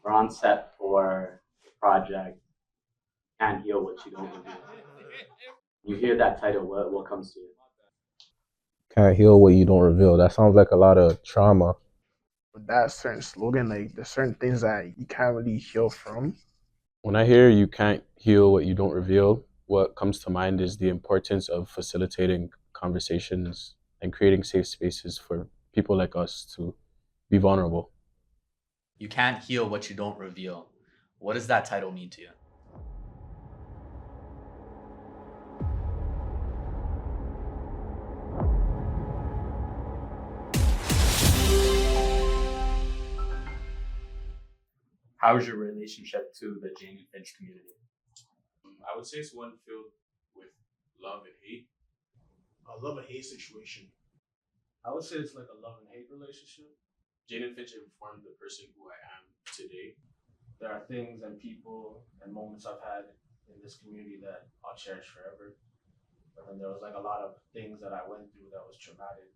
We're on set for the project Can't Heal What You Don't Reveal. You hear that title, what comes to you? Can't heal what you don't reveal. That sounds like a lot of trauma. With that certain slogan, like there's certain things that you can't really heal from. When I hear you can't heal what you don't reveal, what comes to mind is the importance of facilitating conversations and creating safe spaces for people like us to be vulnerable. You can't heal what you don't reveal. What does that title mean to you? How's your relationship to the Jane and Finch community? I would say it's one filled with love and hate. A love and hate situation. I would say it's like a love and hate relationship. Jane and Finch informed the person who I am today. There are things and people and moments I've had in this community that I'll cherish forever. But then there was like a lot of things that I went through that was traumatic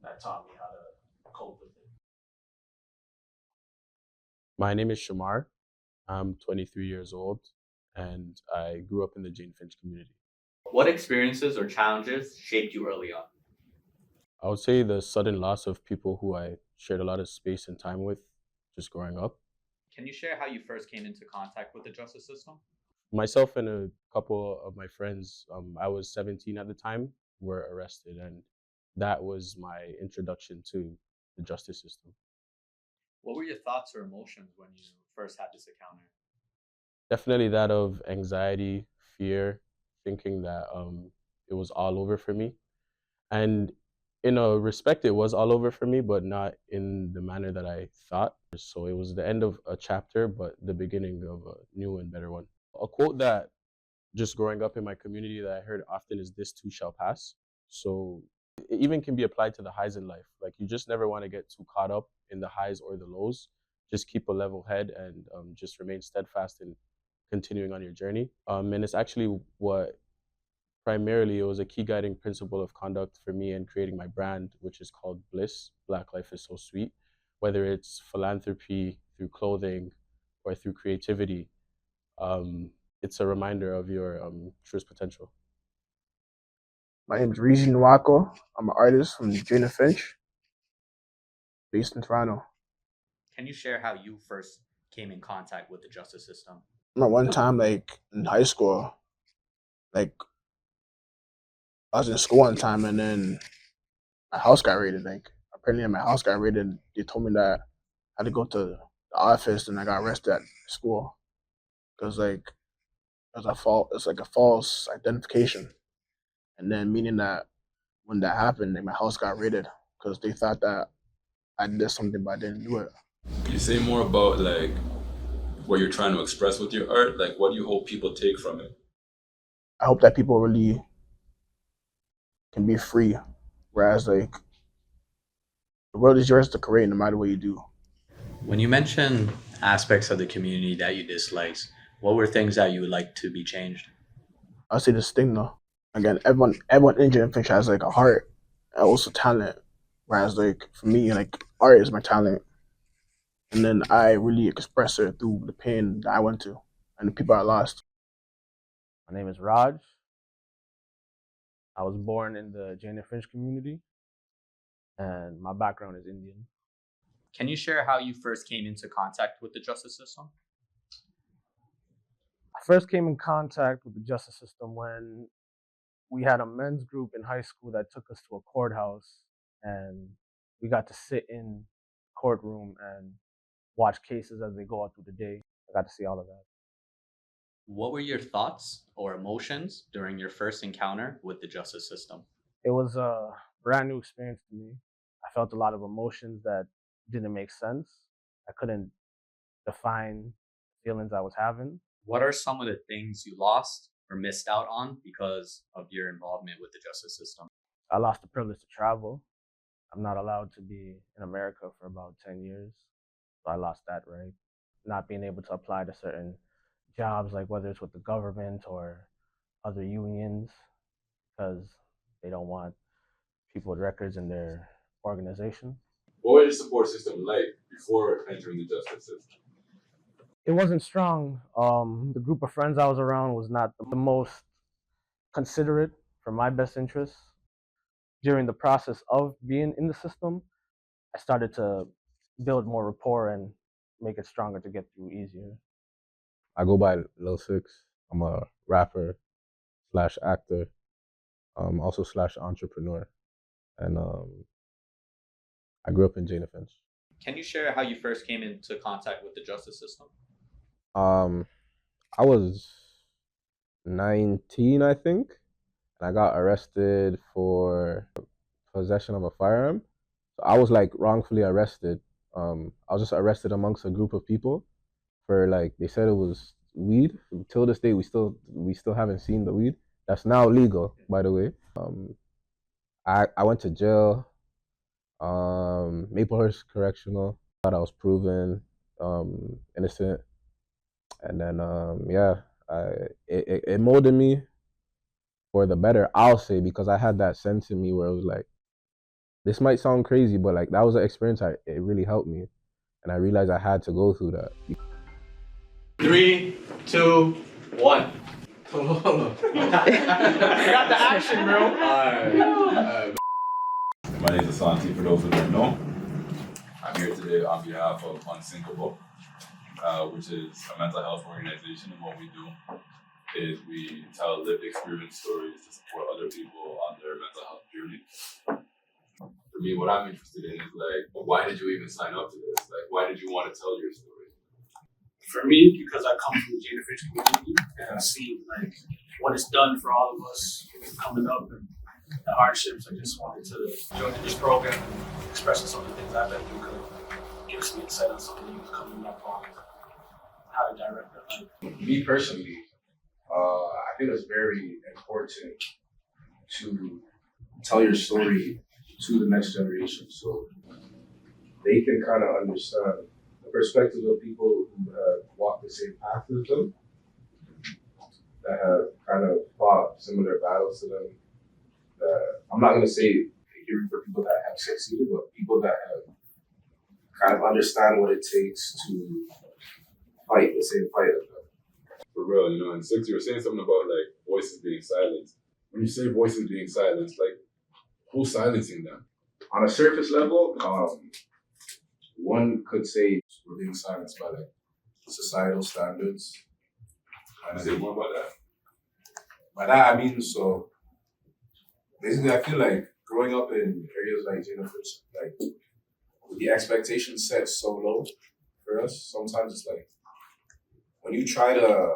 that taught me how to cope with it. My name is Shemar. I'm 23 years old and I grew up in the Jane Finch community. What experiences or challenges shaped you early on? I would say the sudden loss of people who I shared a lot of space and time with just growing up. Can you share how you first came into contact with the justice system? Myself and a couple of my friends, I was 17 at the time, were arrested, and that was my introduction to the justice system. What were your thoughts or emotions when you first had this encounter? Definitely that of anxiety, fear, thinking that it was all over for me. And in a respect, it was all over for me, but not in the manner that I thought. So it was the end of a chapter, but the beginning of a new and better one. A quote that just growing up in my community that I heard often is "this too shall pass." So it even can be applied to the highs in life. Like you just never want to get too caught up in the highs or the lows. Just keep a level head and just remain steadfast in continuing on your journey. And it's actually what primarily it was a key guiding principle of conduct for me in creating my brand, which is called Bliss. Black Life is So Sweet. Whether it's philanthropy through clothing or through creativity, it's a reminder of your truest potential. My name is OseiNuako. I'm an artist from Jane and Finch, based in Toronto. Can you share how you first came in contact with the justice system? At one time, like in high school, like I was in school one time, and then my house got raided. Like apparently, my house got raided. They told me that I had to go to the office, and I got arrested at school because like it's like a false identification, and then meaning that when that happened, like my house got raided because they thought that I did something, but I didn't do it. Can you say more about like what you're trying to express with your art? Like, what do you hope people take from it? I hope that people really can be free, whereas like the world is yours to create, no matter what you do. When you mention aspects of the community that you disliked, what were things that you would like to be changed? I'll say this thing though. Again, everyone in Jane and Finch has like a heart and also talent. Whereas like for me, like art is my talent. And then I really express it through the pain that I went to and the people I lost. My name is Raj. I was born in the Jane and Finch community, and my background is Indian. Can you share how you first came into contact with the justice system? I first came in contact with the justice system when we had a men's group in high school that took us to a courthouse, and we got to sit in the courtroom and watch cases as they go out through the day. I got to see all of that. What were your thoughts or emotions during your first encounter with the justice system? It was a brand new experience to me. I felt a lot of emotions that didn't make sense. I couldn't define the feelings I was having. What are some of the things you lost or missed out on because of your involvement with the justice system? I lost the privilege to travel. I'm not allowed to be in America for about 10 years. So I lost that right. Not being able to apply to certain jobs, like whether it's with the government or other unions, because they don't want people with records in their organization. What was your support system like before entering the justice system? it wasn't strong. The group of friends I was around was not the most considerate for my best interests. During the process of being in the system, I started to build more rapport and make it stronger to get through easier. I go by Lil Six. I'm a rapper slash actor, also slash entrepreneur, and I grew up in Jane and Finch. Can you share how you first came into contact with the justice system? I was 19, I think, and I got arrested for possession of a firearm. So I was like wrongfully arrested. I was just arrested amongst a group of people for like they said it was weed. Till this day, we still haven't seen the weed. That's now legal, by the way. I went to jail. Maplehurst Correctional. Thought I was proven innocent, and then it molded me for the better, I'll say, because I had that sense in me where it was like, this might sound crazy, but like that was an experience. It really helped me, and I realized I had to go through that. 3, 2, 1. Hold on. You got the action, bro. My name is Asante, for those who don't know. I'm here today on behalf of Unsinkable, which is a mental health organization, and what we do is we tell lived experience stories to support other people on their mental health journey. For me, what I'm interested in is like, why did you even sign up to this? Like, why did you want to tell your story? For me, because I come from the Jane and Finch community and I see like what it's done for all of us coming up and the hardships, I just wanted to join this program and express some of the things I've been through could give some insight on some of the youth coming up on how to direct their life. Me personally, I think it's very important to tell your story to the next generation so they can kind of understand the perspective of people who have walked the same path as them, that have kind of fought similar battles to them. I'm not going to say hearing for people that have succeeded, but people that have kind of understand what it takes to fight the same fight as them. For real, you know, and Six, you were saying something about like voices being silenced. When you say voices being silenced, like who's silencing them? On a surface level, one could say we're being silenced by like societal standards. Can you say more about that? By that I mean, so basically I feel like growing up in areas like Jane and Finch, like with the expectations set so low for us, sometimes it's like when you try to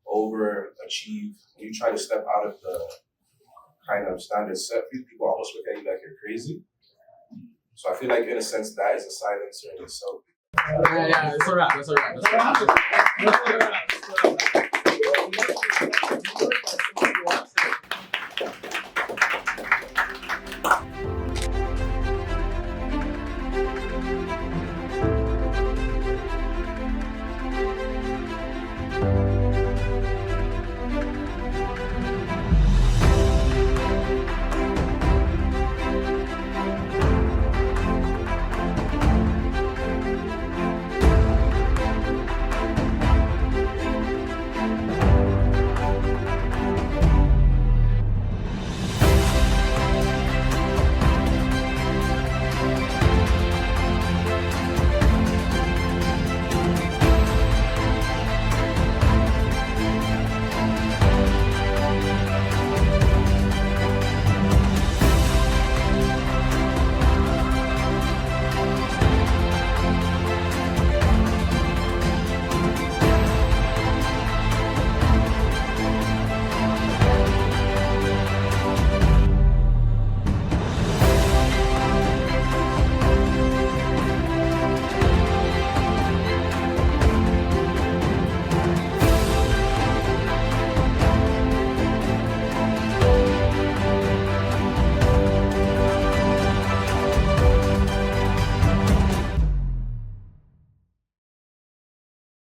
overachieve, when you try to step out of the kind of standards set for you, people almost look at you like you're crazy. So I feel like in a sense that is a silencer in itself. Yeah, it's a wrap.